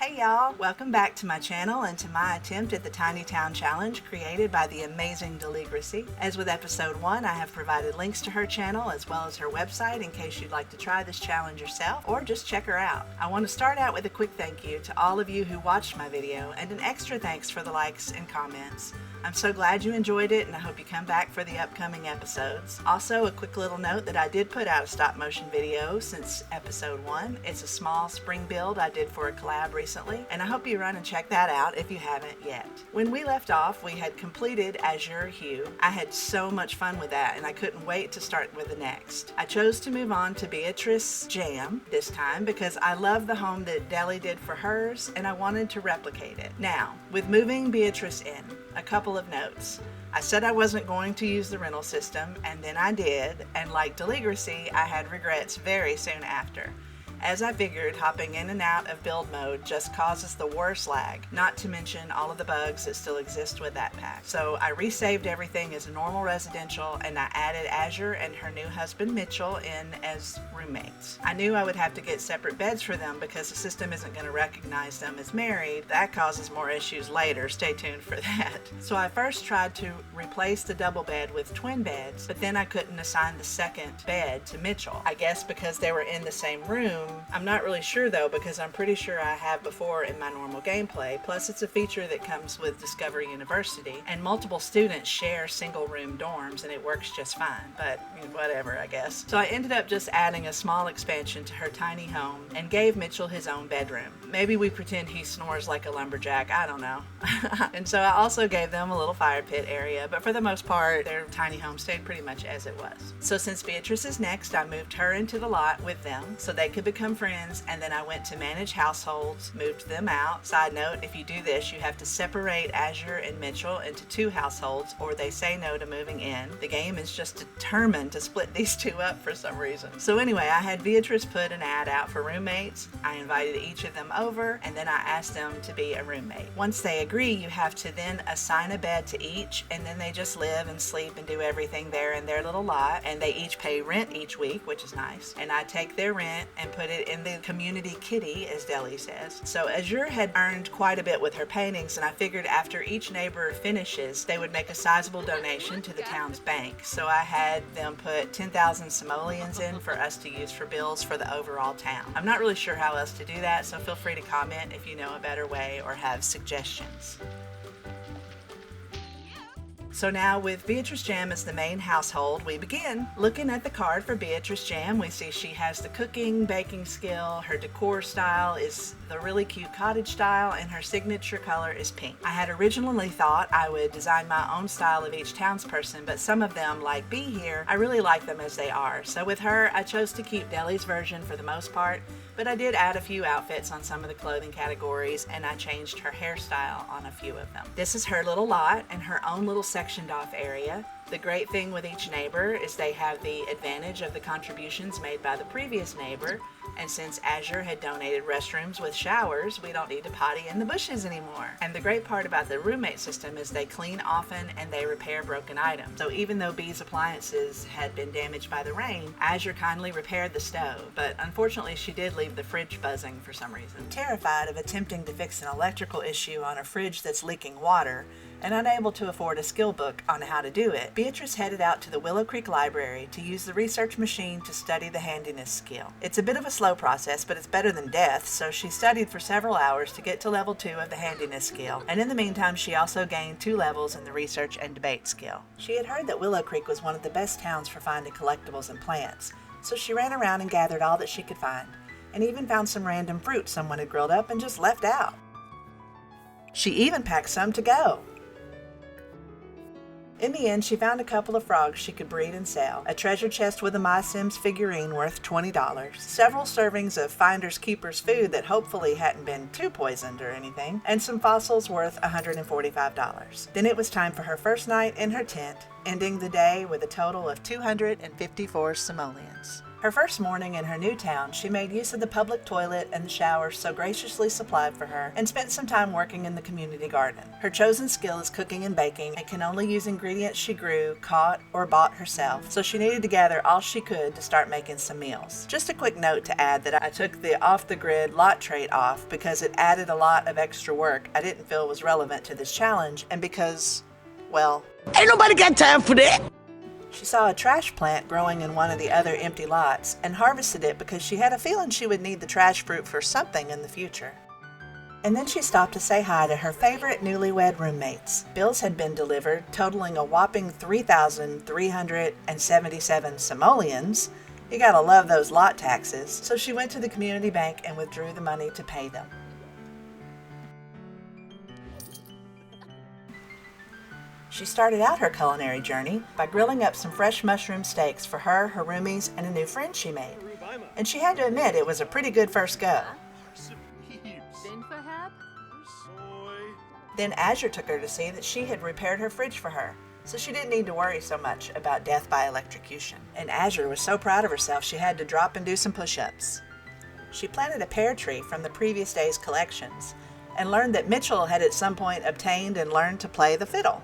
Hey y'all, welcome back to my channel and to my attempt at the Tiny Town Challenge created by the amazing Deligracy. As with episode 1, I have provided links to her channel as well as her website in case you'd like to try this challenge yourself or just check her out. I want to start out with a quick thank you to all of you who watched my video and an extra thanks for the likes and comments. I'm so glad you enjoyed it and I hope you come back for the upcoming episodes. Also, a quick little note that I did put out a stop motion video since episode 1. It's a small spring build I did for a collab recently, and I hope you run and check that out if you haven't yet. When we left off, we had completed Azure Hue. I had so much fun with that and I couldn't wait to start with the next. I chose to move on to Beatrice Jam this time because I love the home that Deli did for hers and I wanted to replicate it. Now, with moving Beatrice in, a couple of notes. I said I wasn't going to use the rental system, and then I did, and like Deligracy, I had regrets very soon after. As I figured, hopping in and out of build mode just causes the worst lag, not to mention all of the bugs that still exist with that pack. So I resaved everything as a normal residential and I added Azure and her new husband Mitchell in as roommates. I knew I would have to get separate beds for them because the system isn't going to recognize them as married. That causes more issues later, stay tuned for that. So I first tried to replace the double bed with twin beds, but then I couldn't assign the second bed to Mitchell. I guess because they were in the same room. I'm not really sure though because I'm pretty sure I have before in my normal gameplay, plus it's a feature that comes with Discovery University and multiple students share single room dorms and it works just fine, but whatever I guess. So I ended up just adding a small expansion to her tiny home and gave Mitchell his own bedroom. Maybe we pretend he snores like a lumberjack, I don't know. And so I also gave them a little fire pit area, but for the most part their tiny home stayed pretty much as it was. So since Beatrice is next, I moved her into the lot with them so they could become friends, and then I went to manage households, moved them out. Side note, if you do this, you have to separate Azure and Mitchell into 2 households or they say no to moving in. The game is just determined to split these 2 up for some reason. So anyway, I had Beatrice put an ad out for roommates. I invited each of them over and then I asked them to be a roommate. Once they agree, you have to then assign a bed to each, and then they just live and sleep and do everything there in their little lot, and they each pay rent each week, which is nice. And I take their rent and put it in the community kitty, as Deli says. So Azure had earned quite a bit with her paintings, and I figured after each neighbor finishes, they would make a sizable donation to the town's bank. So I had them put 10,000 simoleons in for us to use for bills for the overall town. I'm not really sure how else to do that, so feel free to comment if you know a better way or have suggestions. So now with Beatrice Jam as the main household, we begin. Looking at the card for Beatrice Jam, we see she has the cooking, baking skill, her decor style is the really cute cottage style, and her signature color is pink. I had originally thought I would design my own style of each townsperson, but some of them, like B here, I really like them as they are. So with her, I chose to keep Deli's version for the most part, but I did add a few outfits on some of the clothing categories, and I changed her hairstyle on a few of them. This is her little lot and her own little sectioned off area. The great thing with each neighbor is they have the advantage of the contributions made by the previous neighbor, and since Azure had donated restrooms with showers, we don't need to potty in the bushes anymore. And the great part about the roommate system is they clean often and they repair broken items. So even though B's appliances had been damaged by the rain, Azure kindly repaired the stove, but unfortunately she did leave the fridge buzzing for some reason. Terrified of attempting to fix an electrical issue on a fridge that's leaking water, and unable to afford a skill book on how to do it, Beatrice headed out to the Willow Creek Library to use the research machine to study the handiness skill. It's a bit of a slow process, but it's better than death, so she studied for several hours to get to level 2 of the handiness skill, and in the meantime she also gained 2 levels in the research and debate skill. She had heard that Willow Creek was one of the best towns for finding collectibles and plants, so she ran around and gathered all that she could find, and even found some random fruit someone had grilled up and just left out. She even packed some to go. In the end, she found a couple of frogs she could breed and sell, a treasure chest with a My Sims figurine worth $20, several servings of Finders Keepers food that hopefully hadn't been too poisoned or anything, and some fossils worth $145. Then it was time for her first night in her tent, ending the day with a total of 254 simoleons. Her first morning in her new town, she made use of the public toilet and the shower so graciously supplied for her and spent some time working in the community garden. Her chosen skill is cooking and baking and can only use ingredients she grew, caught, or bought herself, so she needed to gather all she could to start making some meals. Just a quick note to add that I took the off-the-grid lot trait off because it added a lot of extra work I didn't feel was relevant to this challenge, and because, well, ain't nobody got time for that. She saw a trash plant growing in one of the other empty lots and harvested it because she had a feeling she would need the trash fruit for something in the future. And then she stopped to say hi to her favorite newlywed roommates. Bills had been delivered, totaling a whopping 3,377 simoleons. You gotta love those lot taxes. So she went to the community bank and withdrew the money to pay them. She started out her culinary journey by grilling up some fresh mushroom steaks for her, her roomies, and a new friend she made. And she had to admit it was a pretty good first go. Then Azure took her to see that she had repaired her fridge for her, so she didn't need to worry so much about death by electrocution. And Azure was so proud of herself she had to drop and do some push-ups. She planted a pear tree from the previous day's collections and learned that Mitchell had at some point obtained and learned to play the fiddle.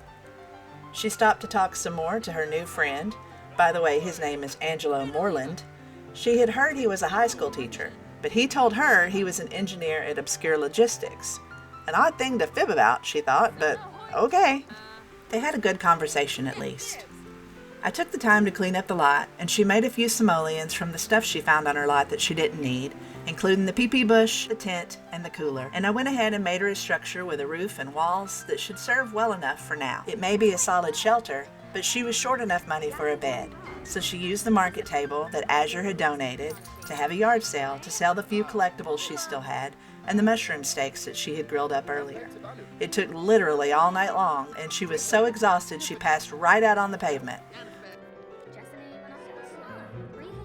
She stopped to talk some more to her new friend. By the way, his name is Angelo Moreland. She had heard he was a high school teacher, but he told her he was an engineer at Obscure Logistics. An odd thing to fib about, she thought, but okay. They had a good conversation at least. I took the time to clean up the lot, and she made a few simoleons from the stuff she found on her lot that she didn't need, including the pee-pee bush, the tent, and the cooler. And I went ahead and made her a structure with a roof and walls that should serve well enough for now. It may be a solid shelter, but she was short enough money for a bed. So she used the market table that Azure had donated to have a yard sale to sell the few collectibles she still had and the mushroom steaks that she had grilled up earlier. It took literally all night long, and she was so exhausted she passed right out on the pavement.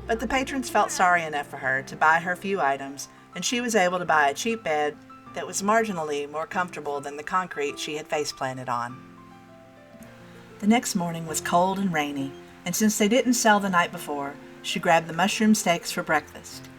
But the patrons felt sorry enough for her to buy her few items, and she was able to buy a cheap bed that was marginally more comfortable than the concrete she had face planted on. The next morning was cold and rainy, and since they didn't sell the night before, she grabbed the mushroom steaks for breakfast.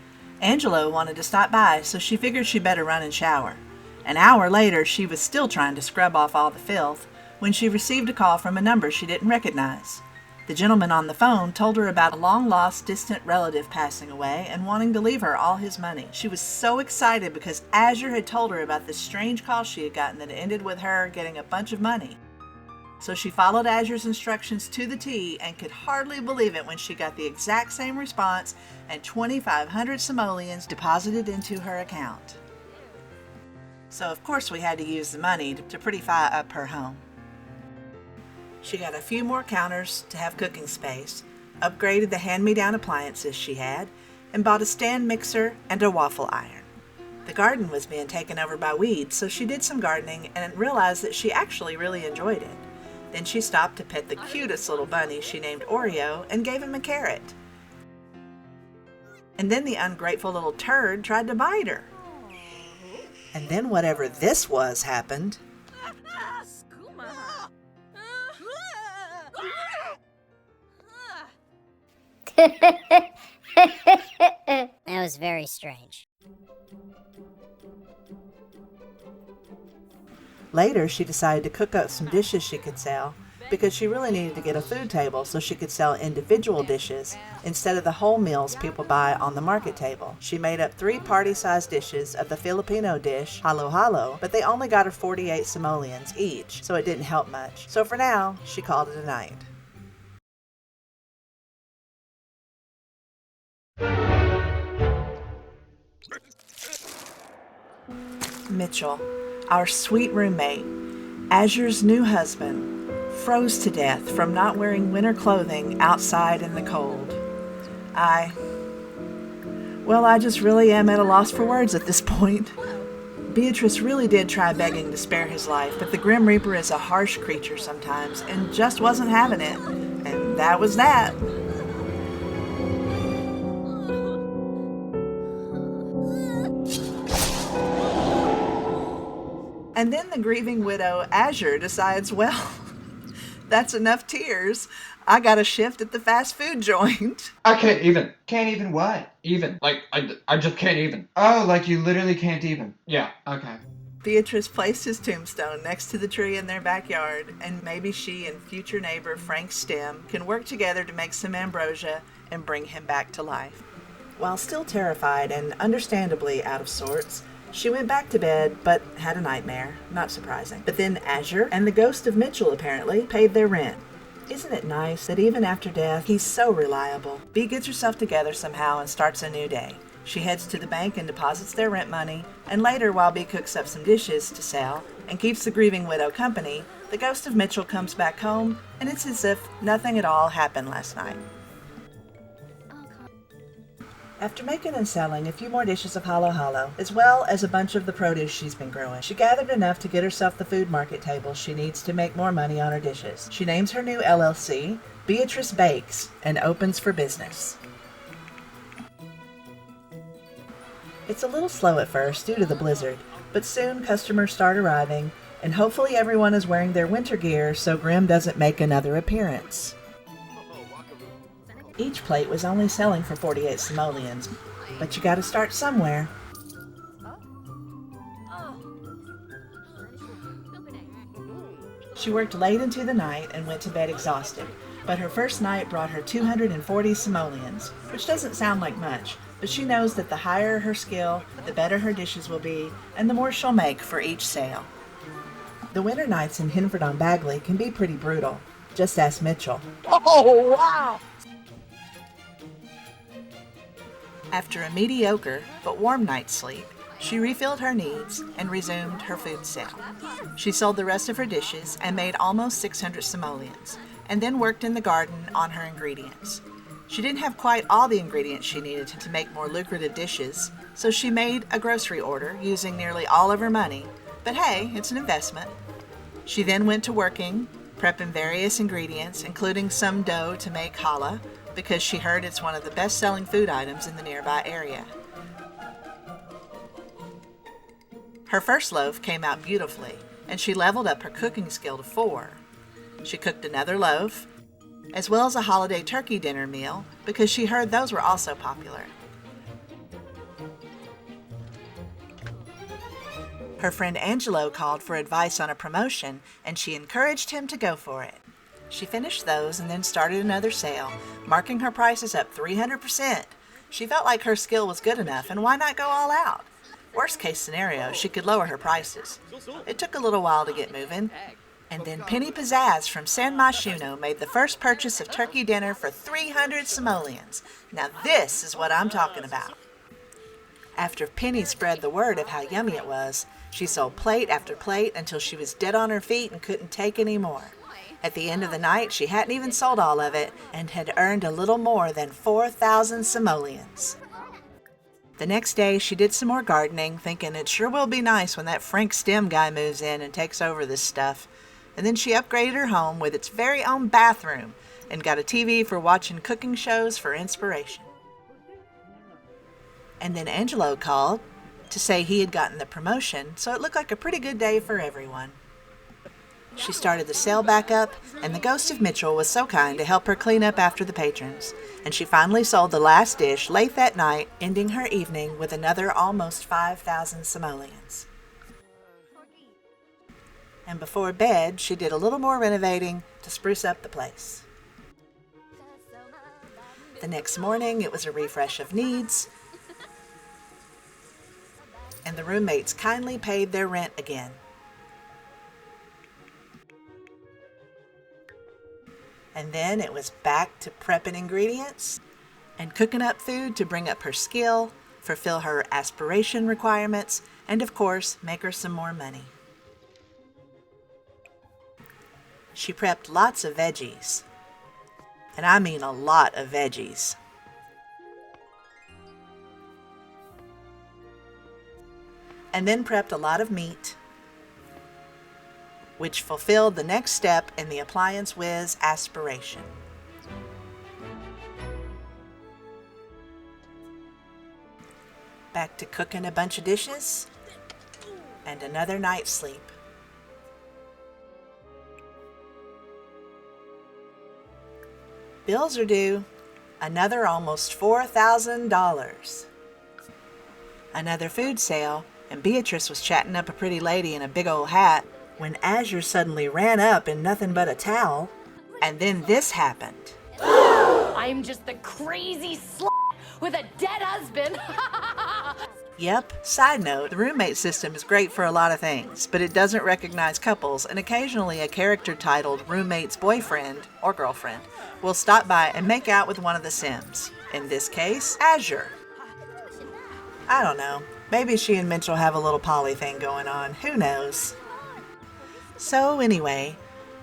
Angelo wanted to stop by, so she figured she'd better run and shower. An hour later, she was still trying to scrub off all the filth when she received a call from a number she didn't recognize. The gentleman on the phone told her about a long-lost distant relative passing away and wanting to leave her all his money. She was so excited because Azure had told her about this strange call she had gotten that ended with her getting a bunch of money. So she followed Azure's instructions to the T and could hardly believe it when she got the exact same response and 2,500 simoleons deposited into her account. So of course we had to use the money to pretty-fy up her home. She got a few more counters to have cooking space, upgraded the hand-me-down appliances she had, and bought a stand mixer and a waffle iron. The garden was being taken over by weeds, so she did some gardening and realized that she actually really enjoyed it. Then she stopped to pet the cutest little bunny she named Oreo and gave him a carrot. And then the ungrateful little turd tried to bite her. And then whatever this was happened. That was very strange. Later, she decided to cook up some dishes she could sell because she really needed to get a food table so she could sell individual dishes instead of the whole meals people buy on the market table. She made up 3 party-sized dishes of the Filipino dish, halo halo, but they only got her 48 simoleons each, so it didn't help much. So for now, she called it a night. Mitchell, our sweet roommate, Azure's new husband, froze to death from not wearing winter clothing outside in the cold. I just really am at a loss for words at this point. Beatrice really did try begging to spare his life, but the Grim Reaper is a harsh creature sometimes and just wasn't having it. And that was that. And then the grieving widow, Azure, decides, well, that's enough tears. I got a shift at the fast food joint. I can't even. Can't even what? Even. Like, I just can't even. Oh, like you literally can't even. Yeah, okay. Beatrice placed his tombstone next to the tree in their backyard, and maybe she and future neighbor Frank Stem can work together to make some ambrosia and bring him back to life. While still terrified and understandably out of sorts, she went back to bed but had a nightmare, not surprising. But then Azure and the ghost of Mitchell apparently paid their rent. Isn't it nice that even after death, he's so reliable? Bea gets herself together somehow and starts a new day. She heads to the bank and deposits their rent money, and later, while Bea cooks up some dishes to sell and keeps the grieving widow company, the ghost of Mitchell comes back home, and it's as if nothing at all happened last night. After making and selling a few more dishes of halo halo, as well as a bunch of the produce she's been growing, she gathered enough to get herself the food market table she needs to make more money on her dishes. She names her new LLC Beatrice Bakes and opens for business. It's a little slow at first due to the blizzard, but soon customers start arriving, and hopefully everyone is wearing their winter gear so Grim doesn't make another appearance. Each plate was only selling for 48 simoleons, but you gotta start somewhere. She worked late into the night and went to bed exhausted, but her first night brought her 240 simoleons, which doesn't sound like much, but she knows that the higher her skill, the better her dishes will be, and the more she'll make for each sale. The winter nights in Hinford-on-Bagley can be pretty brutal. Just ask Mitchell. Oh, wow! After a mediocre but warm night's sleep, she refilled her needs and resumed her food sale. She sold the rest of her dishes and made almost 600 simoleons, and then worked in the garden on her ingredients. She didn't have quite all the ingredients she needed to make more lucrative dishes, so she made a grocery order using nearly all of her money, but hey, it's an investment. She then went to working, prepping various ingredients, including some dough to make challah, because she heard it's one of the best-selling food items in the nearby area. Her first loaf came out beautifully, and she leveled up her cooking skill to 4. She cooked another loaf, as well as a holiday turkey dinner meal, because she heard those were also popular. Her friend Angelo called for advice on a promotion, and she encouraged him to go for it. She finished those and then started another sale, marking her prices up 300%. She felt like her skill was good enough, and why not go all out? Worst case scenario, she could lower her prices. It took a little while to get moving, and then Penny Pizzazz from San Myshuno made the first purchase of turkey dinner for 300 simoleons. Now this is what I'm talking about. After Penny spread the word of how yummy it was, she sold plate after plate until she was dead on her feet and couldn't take any more. At the end of the night, she hadn't even sold all of it and had earned a little more than 4,000 simoleons. The next day, she did some more gardening, thinking it sure will be nice when that Frank Stem guy moves in and takes over this stuff. And then she upgraded her home with its very own bathroom and got a TV for watching cooking shows for inspiration. And then Angelo called to say he had gotten the promotion, so it looked like a pretty good day for everyone. She started the sale back up, and the ghost of Mitchell was so kind to help her clean up after the patrons, and she finally sold the last dish late that night, ending her evening with another almost 5,000 simoleons. And before bed, she did a little more renovating to spruce up the place. The next morning, it was a refresh of needs, and the roommates kindly paid their rent again. And then it was back to prepping ingredients and cooking up food to bring up her skill, fulfill her aspiration requirements, and of course, make her some more money. She prepped lots of veggies, and I mean a lot of veggies. And then prepped a lot of meat, which fulfilled the next step in the Appliance Whiz aspiration. Back to cooking a bunch of dishes and another night's sleep. Bills are due. Another almost $4,000. Another food sale, and Beatrice was chatting up a pretty lady in a big old hat when Azure suddenly ran up in nothing but a towel. And then this happened. I'm just the crazy slut with a dead husband. Yep, side note, the roommate system is great for a lot of things, but it doesn't recognize couples, and occasionally a character titled roommate's boyfriend or girlfriend will stop by and make out with one of the Sims. In this case, Azure. I don't know, maybe she and Mitchell have a little poly thing going on, who knows? So anyway,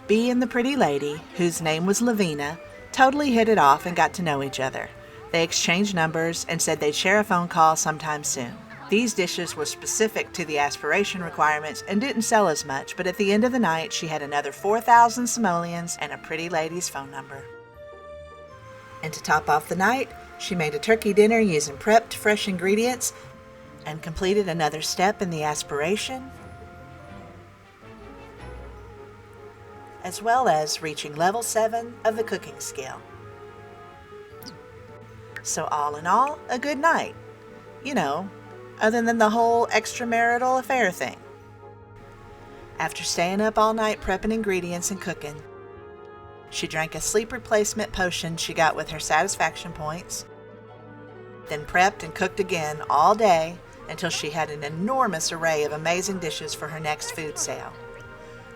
Bea and the pretty lady, whose name was Lavina, totally hit it off and got to know each other. They exchanged numbers and said they'd share a phone call sometime soon. These dishes were specific to the aspiration requirements and didn't sell as much, but at the end of the night, she had another 4,000 simoleons and a pretty lady's phone number. And to top off the night, she made a turkey dinner using prepped fresh ingredients and completed another step in the aspiration, as well as reaching level 7 of the cooking skill. So all in all, a good night. You know, other than the whole extramarital affair thing. After staying up all night prepping ingredients and cooking, she drank a sleep replacement potion she got with her satisfaction points, then prepped and cooked again all day until she had an enormous array of amazing dishes for her next food sale.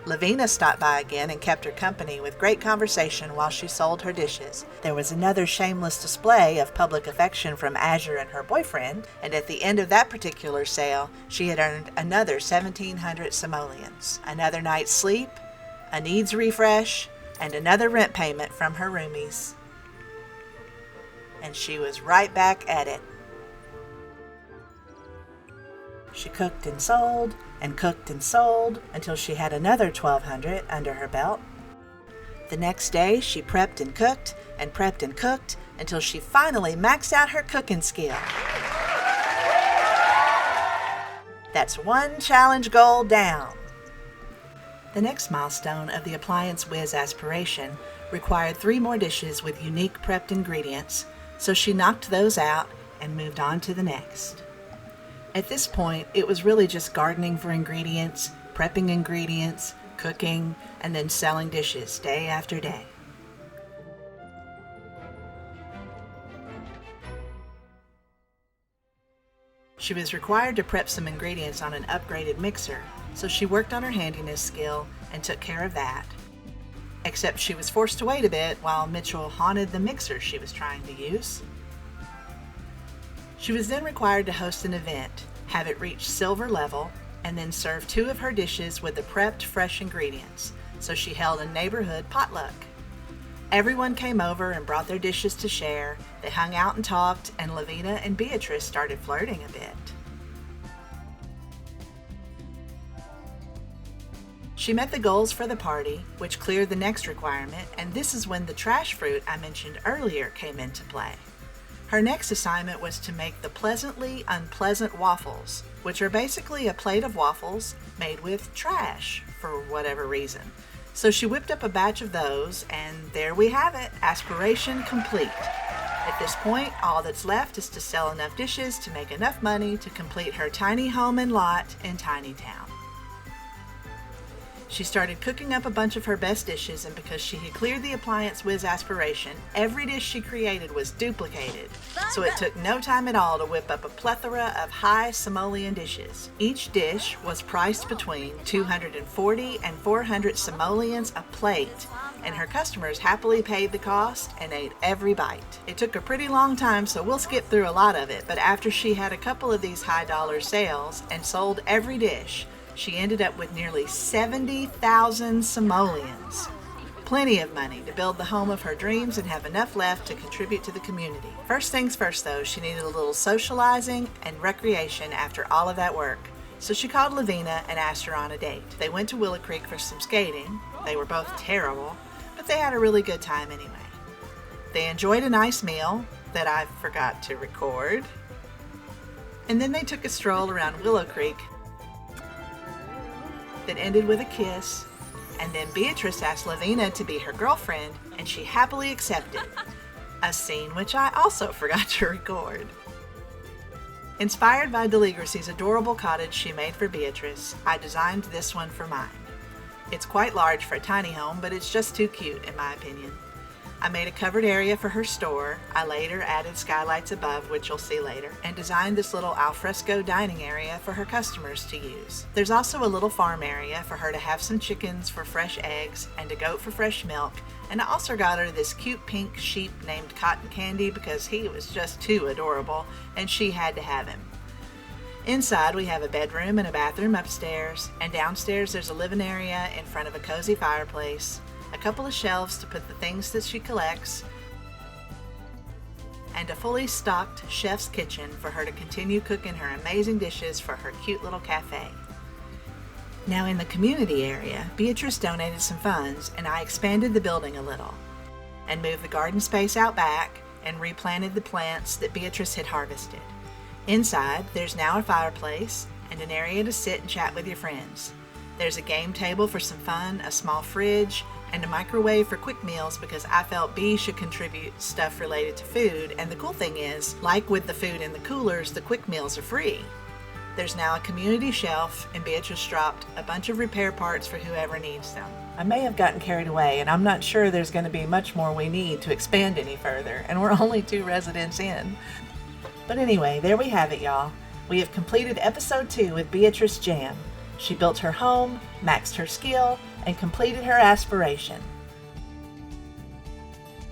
Lavina stopped by again and kept her company with great conversation while she sold her dishes. There was another shameless display of public affection from Azure and her boyfriend, and at the end of that particular sale, she had earned another 1,700 simoleons, another night's sleep, a needs refresh, and another rent payment from her roomies. And she was right back at it. She cooked and sold until she had another 1,200 under her belt. The next day, she prepped and cooked until she finally maxed out her cooking skill. That's one challenge goal down. The next milestone of the Appliance Whiz aspiration required 3 more dishes with unique prepped ingredients, so she knocked those out and moved on to the next. At this point, it was really just gardening for ingredients, prepping ingredients, cooking, and then selling dishes day after day. She was required to prep some ingredients on an upgraded mixer, so she worked on her handiness skill and took care of that. Except she was forced to wait a bit while Mitchell haunted the mixer she was trying to use. She was then required to host an event, have it reach silver level, and then serve 2 of her dishes with the prepped fresh ingredients, so she held a neighborhood potluck. Everyone came over and brought their dishes to share, they hung out and talked, and Lavina and Beatrice started flirting a bit. She met the goals for the party, which cleared the next requirement, and this is when the trash fruit I mentioned earlier came into play. Her next assignment was to make the pleasantly unpleasant waffles, which are basically a plate of waffles made with trash for whatever reason. So she whipped up a batch of those, and there we have it, aspiration complete. At this point, all that's left is to sell enough dishes to make enough money to complete her tiny home and lot in Tinytown. She started cooking up a bunch of her best dishes, and because she had cleared the Appliance Whiz aspiration, every dish she created was duplicated. So it took no time at all to whip up a plethora of high simoleon dishes. Each dish was priced between 240 and 400 simoleons a plate, and her customers happily paid the cost and ate every bite. It took a pretty long time, so we'll skip through a lot of it, but after she had a couple of these high dollar sales and sold every dish, she ended up with nearly 70,000 simoleons. Plenty of money to build the home of her dreams and have enough left to contribute to the community. First things first though, she needed a little socializing and recreation after all of that work. So she called Lavina and asked her on a date. They went to Willow Creek for some skating. They were both terrible, but they had a really good time anyway. They enjoyed a nice meal that I forgot to record. And then they took a stroll around Willow Creek that ended with a kiss and then Beatrice asked Lavina to be her girlfriend, and she happily accepted. A scene which I also forgot to record. Inspired by Deligracy's adorable cottage she made for Beatrice, I designed this one for mine. It's quite large for a tiny home, but it's just too cute in my opinion. I made a covered area for her store. I later added skylights above, which you'll see later, and designed this little alfresco dining area for her customers to use. There's also a little farm area for her to have some chickens for fresh eggs and a goat for fresh milk, and I also got her this cute pink sheep named Cotton Candy because he was just too adorable and she had to have him. Inside we have a bedroom and a bathroom upstairs, and downstairs there's a living area in front of a cozy fireplace, a couple of shelves to put the things that she collects, and a fully stocked chef's kitchen for her to continue cooking her amazing dishes for her cute little cafe. Now in the community area, Beatrice donated some funds and I expanded the building a little and moved the garden space out back and replanted the plants that Beatrice had harvested. Inside, there's now a fireplace and an area to sit and chat with your friends. There's a game table for some fun, a small fridge, and a microwave for quick meals because I felt B should contribute stuff related to food, and the cool thing is, like with the food in the coolers, the quick meals are free. There's now a community shelf, and Beatrice dropped a bunch of repair parts for whoever needs them. I may have gotten carried away, and I'm not sure there's going to be much more we need to expand any further, and we're only 2 residents in. But anyway, there we have it, y'all. We have completed episode 2 with Beatrice Jam. She built her home, maxed her skill, and completed her aspiration.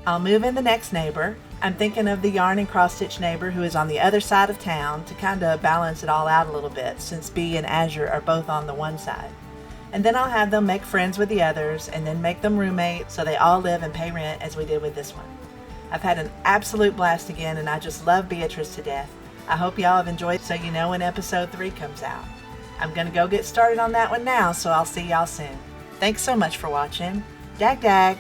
I'll move in the next neighbor. I'm thinking of the yarn and cross-stitch neighbor who is on the other side of town to kind of balance it all out a little bit since B and Azure are both on the one side. And then I'll have them make friends with the others and then make them roommates so they all live and pay rent as we did with this one. I've had an absolute blast again and I just love Beatrice to death. I hope y'all have enjoyed so you know when episode 3 comes out. I'm gonna go get started on that one now, so I'll see y'all soon. Thanks so much for watching. Dag dag!